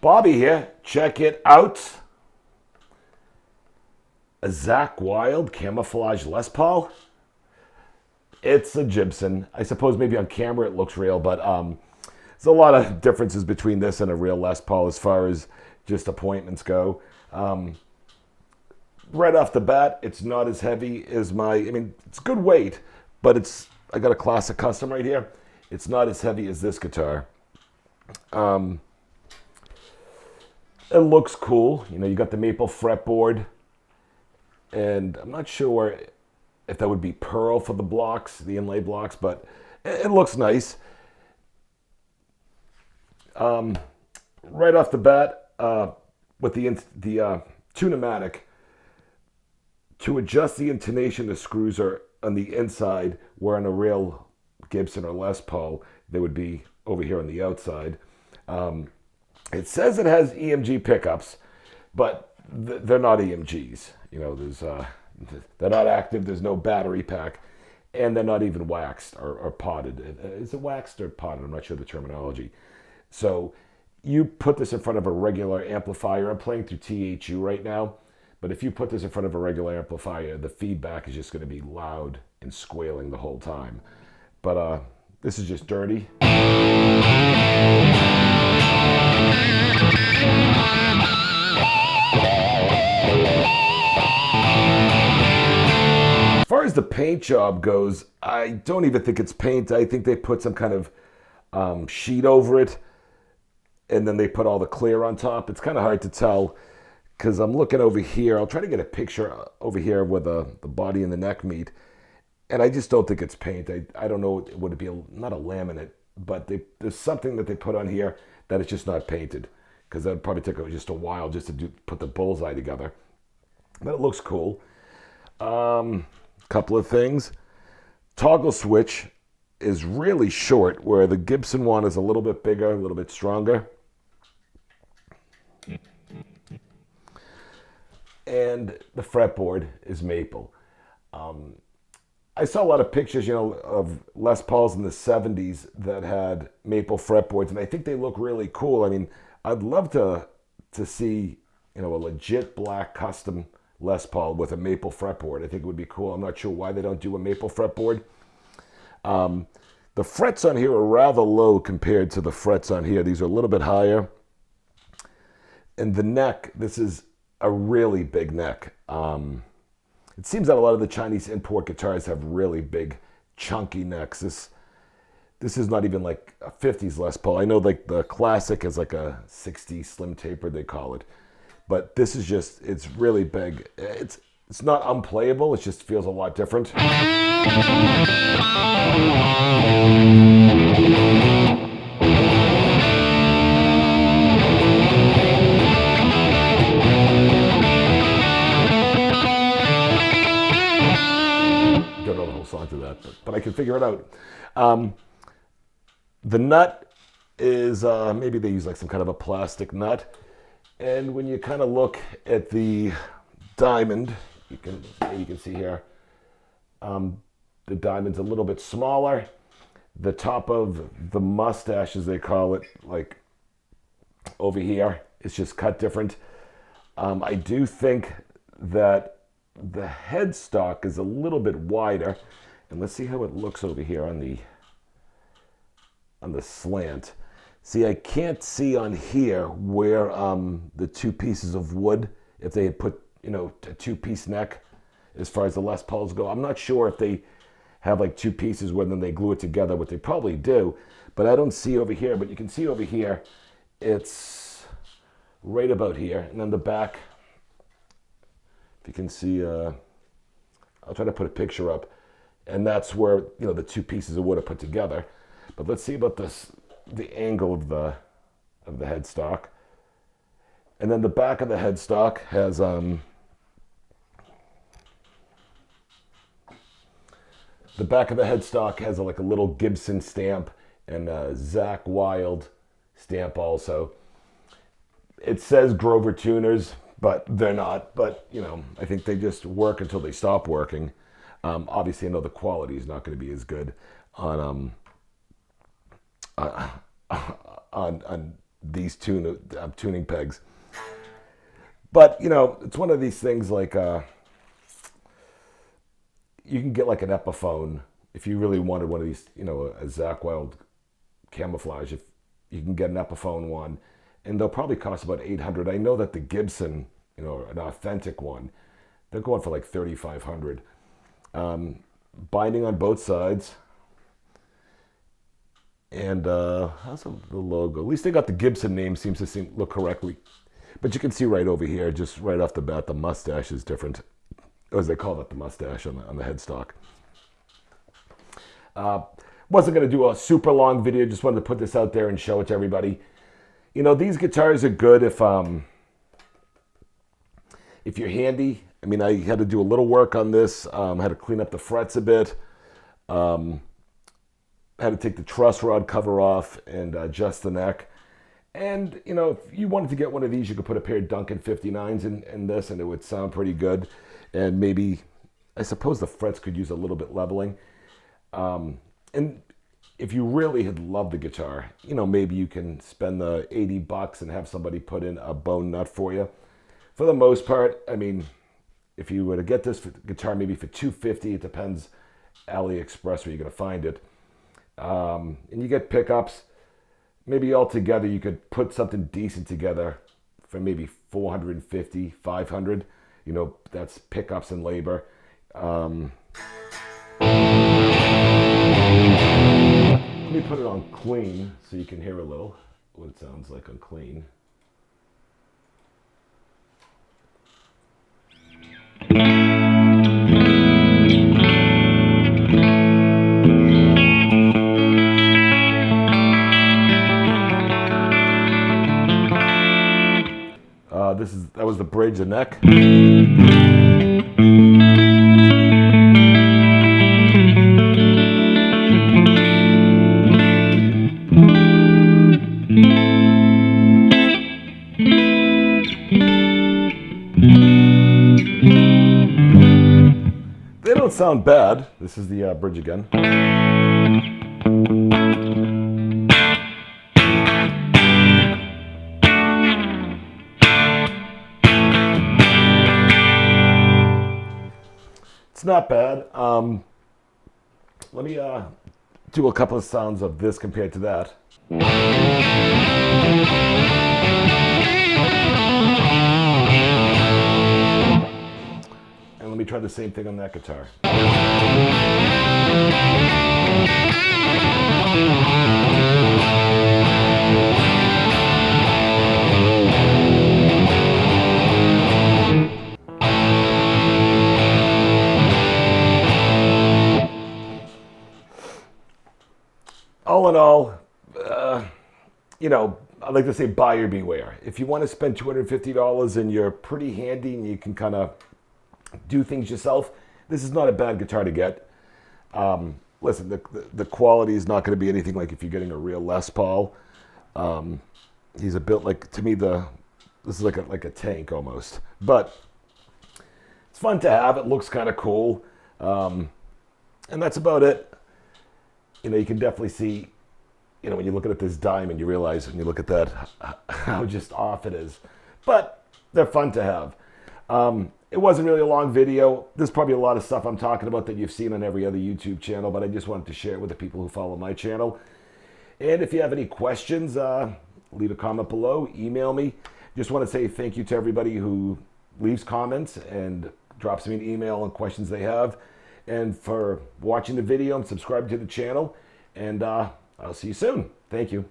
Bobby here. Check it out. A Zakk Wylde camouflage Les Paul. It's a Gibson. I suppose maybe on camera it looks real, but there's a lot of differences between this and a real Les Paul as far as just appointments go. Right off the bat, it's not as heavy as it's good weight, but I got a classic custom right here. It's not as heavy as this guitar. It looks cool. You got the maple fretboard, and I'm not sure if that would be pearl for the blocks, the inlay blocks, but it looks nice. Right off the bat, with the Tune-o-matic, to adjust the intonation, the screws are on the inside, where on a real Gibson or Les Paul, they would be over here on the outside. It says it has EMG pickups, but they're not EMGs. They're not active. There's no battery pack, and they're not even waxed or potted. Is it waxed or potted? I'm not sure the terminology. So you put this in front of a regular amplifier. I'm playing through THU right now, but if you put this in front of a regular amplifier, the feedback is just going to be loud and squealing the whole time. But this is just dirty. As far as the paint job goes, I don't even think it's paint. I think they put some kind of sheet over it, and then they put all the clear on top. It's kind of hard to tell because I'm looking over here. I'll try to get a picture over here where the body and the neck meet, and I just don't think it's paint. I don't know, would it be not a laminate, but there's something that they put on here that it's just not painted, because that would probably take just a while just to put the Bullseye together. But it looks cool. Couple of things. Toggle switch is really short, where the Gibson one is a little bit bigger, a little bit stronger. And the fretboard is maple. I saw a lot of pictures, of Les Pauls in the 70s that had maple fretboards, and I think they look really cool. I'd love to see, a legit black custom Les Paul with a maple fretboard. I think it would be cool. I'm not sure why they don't do a maple fretboard. The frets on here are rather low compared to the frets on here. These are a little bit higher. And the neck, this is a really big neck. It seems that a lot of the Chinese import guitars have really big, chunky necks. This is not even like a 50s Les Paul. I know like the classic is like a 60 slim tapered, they call it. But this is just, it's really big. It's not unplayable, it just feels a lot different. Don't know the whole song to that, but I can figure it out. The nut is, maybe they use like some kind of a plastic nut. And when you kind of look at the diamond, you can see here, the diamond's a little bit smaller. The top of the mustache, as they call it, like over here, it's just cut different. I do think that the headstock is a little bit wider. And let's see how it looks over here on the slant. See, I can't see on here where the two pieces of wood, if they had put, a two-piece neck as far as the Les Pauls go. I'm not sure if they have like two pieces where then they glue it together, what they probably do, but I don't see over here. But you can see over here, it's right about here. And then the back, if you can see, I'll try to put a picture up, and that's where, the two pieces of wood are put together. But let's see about the angle of the headstock. And then the back of the headstock has like a little Gibson stamp and a Zakk Wylde stamp also. It says Grover Tuners, but they're not. But I think they just work until they stop working. Obviously I know the quality is not going to be as good on these tuning pegs. But, you know, it's one of these things like you can get like an Epiphone if you really wanted one of these, you know, a Zakk Wylde camouflage. If you can get an Epiphone one, and they'll probably cost about $800. I know that the Gibson, you know, an authentic one, they're going for like $3,500. Binding on both sides. And how's the logo? At least they got the Gibson name, seems to look correctly. But you can see right over here, just right off the bat, the mustache is different. Or as they call it, the mustache on the headstock. Wasn't going to do a super long video, just wanted to put this out there and show it to everybody. You know, these guitars are good if you're handy. I mean, I had to do a little work on this. Had to clean up the frets a bit. Had to take the truss rod cover off and adjust the neck. And, you know, if you wanted to get one of these, you could put a pair of Duncan 59s in this, and it would sound pretty good. And maybe, I suppose the frets could use a little bit leveling. And if you really had loved the guitar, you know, maybe you can spend the $80 and have somebody put in a bone nut for you. For the most part, I mean, if you were to get this guitar maybe for $250, it depends AliExpress where you're going to find it. And you get pickups. Maybe altogether you could put something decent together for maybe $450, $500. You know, that's pickups and labor. Let me put it on clean so you can hear a little what it sounds like on clean. That was the bridge and neck. They don't sound bad. This is the bridge again. It's not bad. Let me do a couple of sounds of this compared to that. And let me try the same thing on that guitar. All in all, you know, I like to say buyer beware. If you want to spend $250 and you're pretty handy and you can kind of do things yourself, this is not a bad guitar to get. Listen, the quality is not going to be anything like if you're getting a real Les Paul. He's a bit like, to me, this is like a tank almost. But it's fun to have. It looks kind of cool. And that's about it. You know, you can definitely see, you know, when you're looking at this diamond, you realize when you look at that, how just off it is. But they're fun to have. It wasn't really a long video. There's probably a lot of stuff I'm talking about that you've seen on every other YouTube channel, but I just wanted to share it with the people who follow my channel. And if you have any questions, leave a comment below, email me. Just want to say thank you to everybody who leaves comments and drops me an email on questions they have. And for watching the video and subscribing to the channel. And I'll see you soon. Thank you.